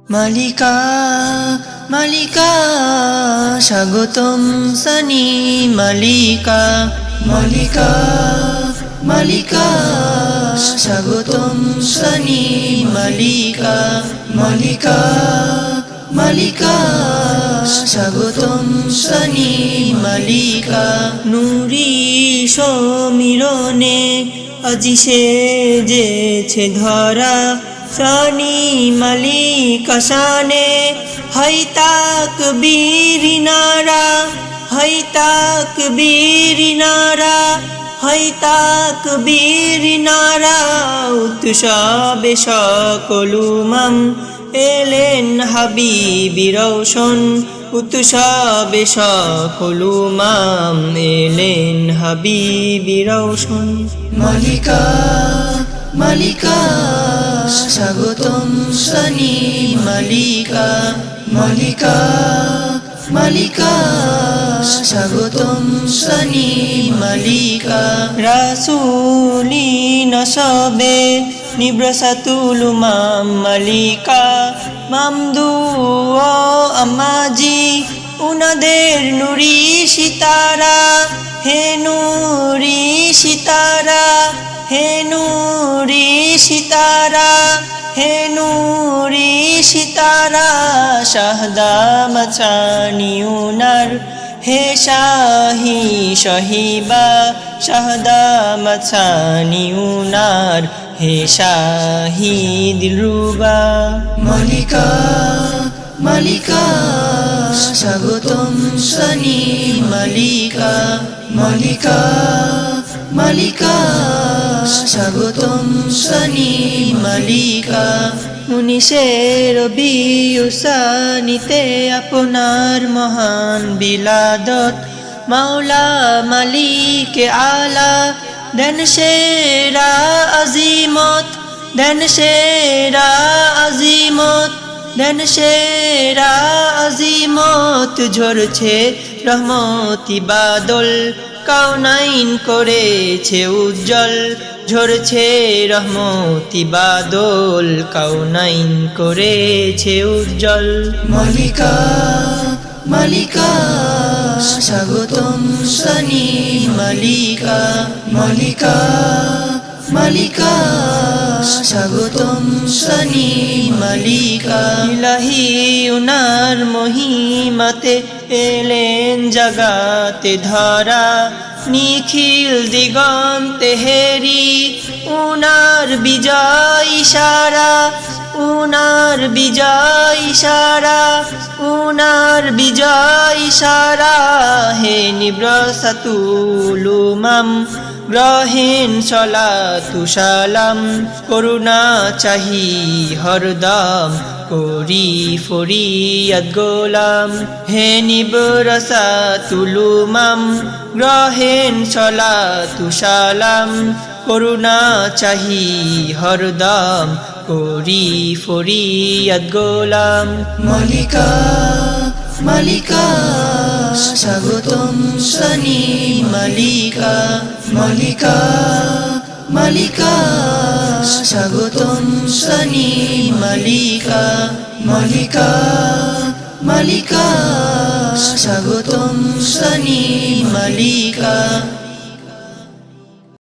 মালিকা মালিকা স্বাগতম সানি মালিকা মালিকা মালিকা স্বাগতম সানি মালিকা মালিকা মালিকা স্বাগতম সানি মালিকা নুরি সমীরণে আজি সেজেছে ধরা সানি মালিকা শানে হাই তাকবীর নারা হাই তাকবীর নারা হাই তাকবীর নারা উৎসবে সকল উম্মাম এলেন হাবিবি রওশন উৎসবে সকল উম্মাম এলেন হাবিবি রওশন মালিকা মালিকা স্বাগতম সানি মালিকা মালিকা মালিকা স্বাগতম সানি মালিকা রাসূলি নসবে নিব্রাসাতুল উম্মাম মালিকা মামদু ও আমাজি উনাদের নুরি সিতারা হে নুরি সিতারা হে নুরি সিতারা হে নুরি সিতারা শাহদা মাচানি উনার হে শাহি শহিবা শাহদা মাচানি উনার হে শাহি দিলরুবা মালিকা মালিকা স্বাগতম সানি মালিকা মালিকা মালিকা স্বাগতম সানি মালিকা মুনিশের বিউসানিতে আপনার মহান বিলাদত মাওলা মালিকে আলা দেন সেরা আজিমত দেন সেরা আজিমত দেন সেরা আজিমত ঝরছে রহমতি বাদল কাউনাইন করেছে উজ্জ্বল ঝরছে রহমতি বাদল কাউনাইন করেছে উজ্জ্বল মালিকা মালিকা স্বাগতম সানি মালিকা মালিকা মালিকা স্বাগতম সানি মালিকা ইলাহি উনার মহিমাতে এলেন জগাতে ধরা নিখিল দিগন্তে হেরি উনার বিজয় ইশারা উনার বিজয় ইশারা উনার বিজয় ইশারা হে নিব্রাসাতুল উম্মাম গ্রহেন সলাতু সালাম করুণা চাহি হরদম করি ফরিয়াদ গোলাম হে নিব্রাসাতুল উম্মাম গ্রহেন সলাতু সালাম করুণা চাহি হরদম করি ফরিয়াদ গোলাম মালিকা মালিকা স্বাগতম সানি মালিকা মালিকা মালিকা স্বাগতম সানি মালিকা মালিকা মালিকা স্বাগতম সানি মালিকা।